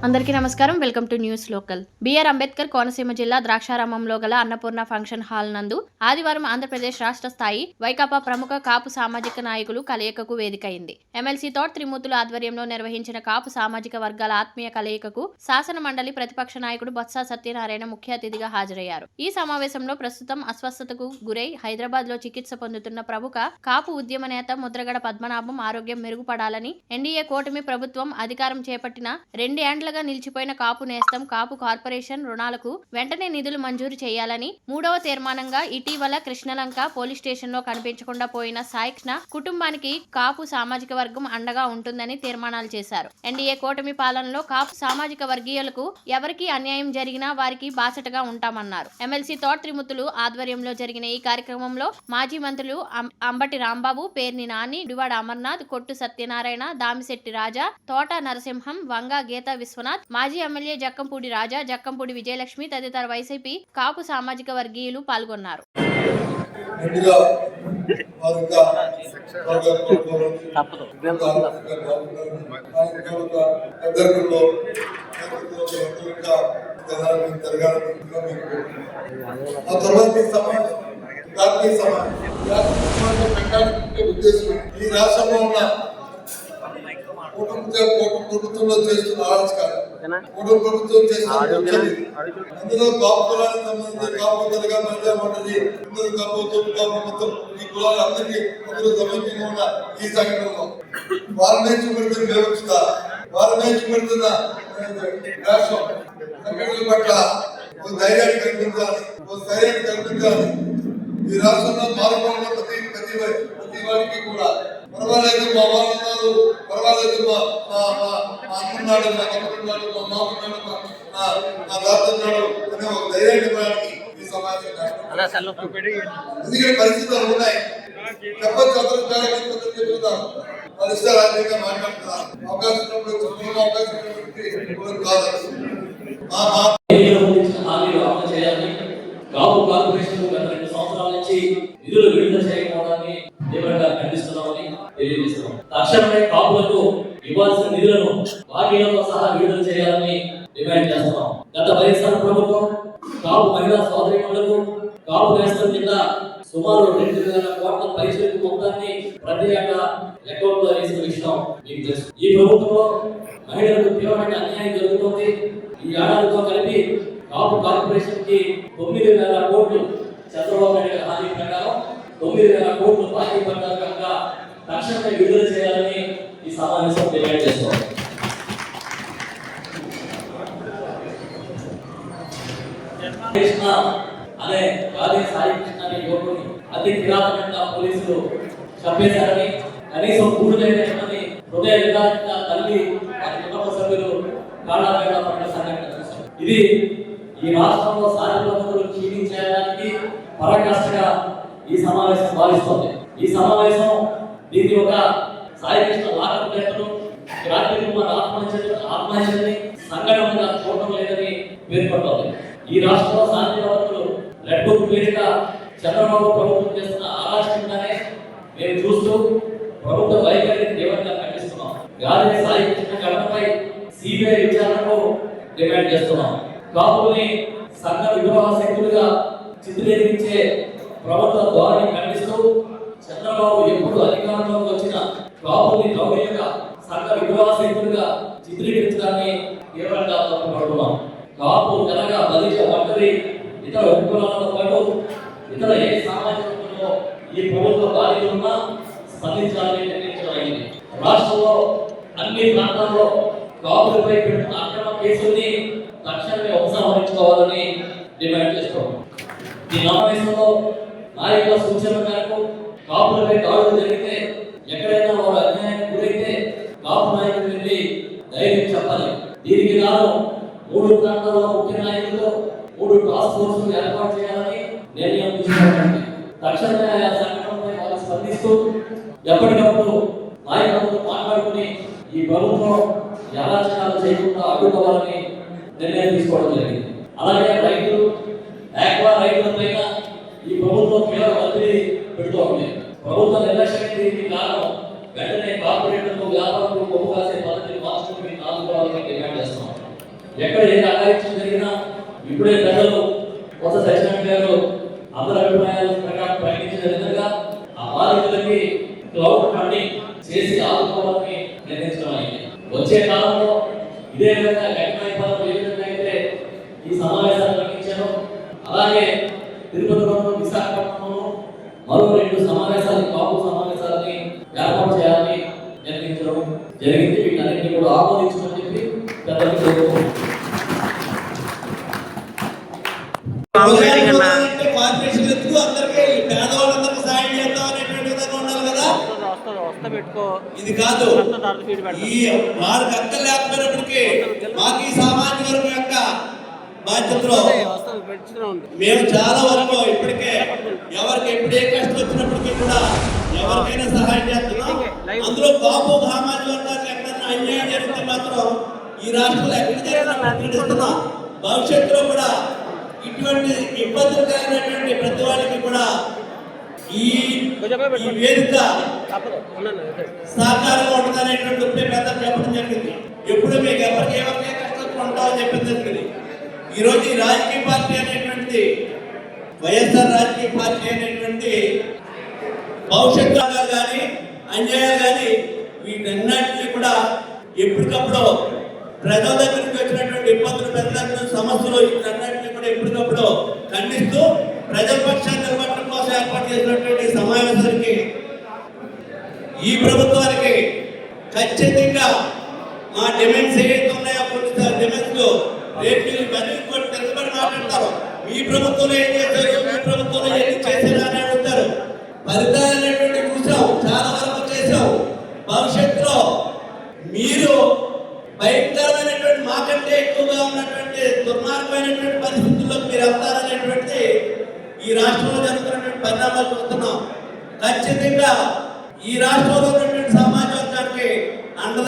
అందరికీ నమస్కారం. Welcome to news local. BR Ambedkar Konaseema జిల్లా ద్రాక్షారామంలో గల అన్నపూర్ణ ఫంక్షన్ హాల్ నందు ఆదివారం ఆంధ్రప్రదేశ్ రాష్ట్ర స్థాయి వైకాపా ప్రముఖ కాపు సామాజిక నాయకులు కలయికకు వేదికైంది. ఎమ్మెల్సీ తోట త్రిమూర్తుల ఆధ్వర్యంలో నిర్వహించిన కాపు సామాజిక వర్గాల ఆత్మీయ కలయికకు శాసన మండలి ప్రతిపక్ష నాయకుడు బొత్స సత్యనారాయణ ముఖ్య అతిథిగా హాజరయ్యారు. ఈ సమావేశంలో ప్రస్తుతం అస్వస్థతకు గురై హైదరాబాద్ లో చికిత్స పొందుతున్న ప్రముఖ కాపు ఉద్యమ నేత ముద్రగడ పద్మనాభం ఆరోగ్యం మెరుగుపడాలని, ఎన్డీఏ కూటమి ప్రభుత్వం అధికారం చేపట్టిన 2 ఏండ్ల నిలిచిపోయిన కాపు నేస్తం కాపు కార్పొరేషన్ రుణాలకు వెంటనే నిధులు మంజూరు చేయాలని, 3వ తీర్మానంగా ఇటీవల కృష్ణలంక పోలీస్ స్టేషన్ లో కనిపించకుండా పోయిన సాయి కృష్ణ కుటుంబానికి కాపు సామాజిక వర్గం అండగా ఉంటుందని తీర్మానాలు చేశారు. ఎన్డీఏ కూటమి పాలనలో కాపు సామాజిక వర్గీయులకు ఎవరికి అన్యాయం జరిగినా వారికి బాసటగా ఉంటామన్నారు. ఎమ్మెల్సీ తోట త్రిమూర్తులు ఆధ్వర్యంలో జరిగిన ఈ కార్యక్రమంలో మాజీ మంత్రులు అంబటి రాంబాబు, పేర్ని నాని, డువాడ అమర్నాథ్, కొట్టు సత్యనారాయణ, దామిశెట్టి రాజా, తోట నరసింహం, వంగ గీతా విశ్వనాథ్, మాజీ ఎమ్మెల్యే జక్కంపూడి రాజా, జక్కంపూడి విజయలక్ష్మి తదితర వైసీపీ కాపు సామాజిక వర్గీయులు పాల్గొన్నారు. ఈ రాష్ట్రంలో ఉన్న ప్రభుత్వంలో చేస్తున్న ఆవిష్కారం, ప్రభుత్వం చేస్తున్న అందులో కాపు కులానికి సంబంధించి కాపు తెలగా మహిళా మండలి, అందరూ కాపు తోపు కాపు మొత్తం ఈ కులాలందరికీ అందరూ సమీపంగా ఉన్న ఈ సంఘటనలో వారినే చూపెడుతున్న వివక్షత, వారినే చూపెడుతున్న రాష్ట్రం సంఘటనల పట్ల ఒక ధైర్యాన్ని కల్పించాలి, ఒక స్థైర్యాన్ని కల్పించాలి. ఈ రాష్ట్రంలో మారుమూల ప్రతి వారికి కూడా పర్వాలేదు, మా వాళ్ళు ఉన్నారు, పర్వాలేదు, మా అమ్మున్నాడు, మా తమ్ముడున్నాడు, మా మామన్నాడు, మా దాతున్నాడు అనే ఒక ధైర్యాన్ని ఇవ్వడానికి ఈ సమాజం. ఎందుకంటే పరిస్థితులు ఉన్నాయి, చెప్పచ్చు, అందరూ చెప్తున్నారు, వాళ్ళు ఇష్టారాజ్యంగా మాట్లాడుతున్నారు. అవకాశం అవకాశం కాదు. కాపు కార్పొరేషన్ గత 2 సంవత్సరాల నుంచి నిధులు విడుదల చేయకపోవడాన్ని తీవ్రంగా ఖండిస్తున్నామని తెలియజేస్తున్నాం. తక్షణమే కాపులకు ఇవ్వాల్సిన నిధులను బాకీలతో సహా విడుదల చేయాలని డిమాండ్ చేస్తున్నాం. గత వైఎస్ఆర్ ప్రభుత్వం కాపు మహిళా సోదరీమణులకు కాపు నేస్తం కింద సుమారు 2,000 కోట్ల పైసలు మొత్తాన్ని ప్రతి ఏటా అకౌంట్ లో వేసిన విషయం మీకు తెలుసు. ఈ ప్రభుత్వంలో మహిళలకు తీవ్రమైన అన్యాయం జరుగుతుంది. ఈ ఏడాదితో కలిపి కాపు కార్పొరేషన్ కి 9,000 కోట్లు చంద్రబాబు నాయుడు హామీ ప్రకారం 9,000 కోట్లు బాకీ పడ్డారు కనుక తక్షణమే విడుదల చేయాలని ఈ సమావేశం డిమాండ్ చేస్తున్నాం. కృష్ణ అనే గాలి సాయి కృష్ణ అనే యువకుని అతి కిరాతకంగా పోలీసులు చంపేశారని, కనీసం 3 మంది హృదయ విధానంగా తల్లి వారి కుటుంబ సభ్యులు కాళ్ళవేళ పడిన సంఘటన. ఇది ఈ రాష్ట్రంలో సాధికారులు క్షీణించడానికి పరాకాష్ఠగా ఈ సమావేశం భావిస్తోంది. ఈ సమావేశం దీన్ని ఒక సాయి కృష్ణ లాకప్ నేతలు ఆత్మహత్యని సంఘటనగా చూడటం లేదని పేర్కొంటోంది. ఈ రాష్ట్రంలో సాధికారులు రెడ్ బుక్ పేరుగా చంద్రబాబు ప్రభుత్వం చేస్తున్న ఆరాష్ట్రంగానే మేము చూస్తూ ప్రభుత్వ వైఖరిని తీవ్రంగా ఖండిస్తున్నాం. గాలి సాయి కృష్ణ ఘటనపై సిబిఐ విచారణకు డిమాండ్ చేస్తున్నాం. కాపుల్ని సంఘ విద్రోహ శక్తులుగా చిత్రీకరించే ప్రభుత్వ ధోరణి ఖండిస్తూ చంద్రబాబు ఎప్పుడు అధికారంలోకి వచ్చిన కాపుల్ని గౌరవంగా సంఘ విద్రోహ శక్తులుగా చిత్రీకరించడాన్ని తీవ్రంగా తప్పుపడుతున్నాం. కాపు తెలగ బలిజ ఒంటరి ఇతర ఉపకులాలతో పాటు ఇతర ఏ సామాజిక వర్గంలో ఈ ప్రభుత్వ బాధ్యతలున్నా స్పందించాలని నిర్ణయించడం అయింది. రాష్ట్రంలో అన్ని ప్రాంతాల్లో కాపులపై పెట్టిన అక్రమ కేసుల్ని తక్షణమే ఉపసంహరించుకోవాలని డిమాండ్ చేస్తున్నాం. ఈ సమావేశంలో నాయకుల సూచన మేరకు కాపులపై దాడులు జరిగితే, ఎక్కడైనా వారు అన్యాయానికి గురైతే కాపు నాయకులు వెళ్ళి ధైర్యం చెప్పాలి. దీనికి గాను 3 ప్రాంతాల్లో ముఖ్య నాయకులతో 3 టాస్క్ ఫోర్సులు ఏర్పాటు చేయాలని నిర్ణయం తీసుకోవాలి. తక్షణమే ఆయా సంఘటనపై వారు స్పందిస్తూ ఎప్పటికప్పుడు నాయకులతో మాట్లాడుకుని ఈ ప్రభుత్వం యాచనాలు చేయకుండా అడ్డుకోవాలని నిర్ణయం తీసుకోవడం జరిగింది. అలాగే రైతులు ఆక్వా రైతులపైన ఈ ప్రభుత్వం కీలక ఒత్తిడి పెడుతూ ఉంది. ప్రభుత్వ నిర్లక్ష్యం దీనికి కారణం. వెంటనే కార్పొరేట్లకు వ్యాపారులకు కొమ్ము కాసే పద్ధతిని మార్చుకుని ఆదుకోవాలని డిమాండ్ చేస్తున్నాం. ఎక్కడ ఏ అఘాయిత్యం జరిగినా ఇప్పుడే ప్రజలు కొత్త సత్యనారాయణ గారు అందరి అభిప్రాయాల ప్రకారం ప్రకటించిన విధంగా ఆ బాధితులకి క్లౌడ్ ఫండింగ్ చేసి ఆదుకోవాలని నిర్ణయించడం అయింది. వచ్చే కాలంలో ఇదే విధంగా గట్టిమైపోవడం ఏ విధంగా అయితే ఈ సమావేశాలు నిర్వహించారో అలాగే తిరుపతిలోను విశాఖపట్నంలో మరో 2 సమావేశాలు కాపు సమావేశాలని ఏర్పాటు చేయాలని నిర్ణయించడం జరిగింది. వీటన్నింటినీ కూడా ఆమోదించమని చెప్పి పెద్దలకు కోరుకుంటున్నాను. ఇది కాదు, ఈ వారికి అక్క లేకపోయినప్పటికీ మాకు ఈ సామాజిక వర్గం యొక్క బాధ్యతలో మేము చాలా వరకు ఇప్పటికే ఎవరికి ఎప్పుడు ఏ కష్టం వచ్చినప్పటికీ కూడా ఎవరికైనా సహాయం చేస్తున్నాం. అందులో కాపు సామాజిక వర్గానికి ఎక్కడైనా అన్యాయం జరిగితే మాత్రం ఈ రాష్ట్రంలో ఎక్కడ జరిగినా ప్రకటిస్తున్నాం. భవిష్యత్తులో కూడా ఇటువంటి ఇబ్బందులు కలిగినటువంటి ప్రతి వారికి కూడా ఈ వేదిక సహకారంగా ఉంటుందనేటువంటి పెద్దలు చెప్పడం జరిగింది. ఎప్పుడు మీకు ఎవరికే కష్టం ఉంటామని చెప్పడం జరిగింది. ఈరోజు ఈ రాజకీయ పార్టీ అనేటువంటి వైఎస్ఆర్ రాజకీయ పార్టీ అనేటువంటి భవిష్యత్తు కానీ అన్యాయాలు కానీ వీటన్నిటినీ కూడా ఎప్పటికప్పుడు ప్రజల దగ్గర నుంచి వచ్చినటువంటి ఇబ్బందులు, ప్రజల సమస్యలు వీటన్నిటినీ కూడా ఎప్పటికప్పుడు ఖండిస్తూ ప్రజల పక్షాన్ని నిలబడటం కోసం ఏర్పాటు చేసినటువంటి సమావేశానికి ఈ ప్రభుత్వానికి ఖచ్చితంగా మా డిమాండ్స్ ఏవైతే ఉన్నాయో కొన్ని డిమాండ్స్ రేపు నిలబడి మాట్లాడతారు. మీ ప్రభుత్వంలో ఏం చేశారు, మీ ప్రభుత్వంలో ఏం చేశారు అని అడుగుతారు. ఫలితాలు అనేటువంటి చూసాం, చాలా వరకు చేసాం. భవిష్యత్తులో మీరు భయంకరమైనటువంటి మాకంటే ఎక్కువగా ఉన్నటువంటి దుర్మార్గమైనటువంటి పరిస్థితుల్లో మీరు వెళ్తారనేటువంటి ఈ రాష్ట్రంలో జరుగుతున్నటువంటి పరిణామాలు చూస్తున్నాం. ఖచ్చితంగా ఈ రాష్ట్రంలో ఉన్నటువంటి సమాజ వర్గానికి అండ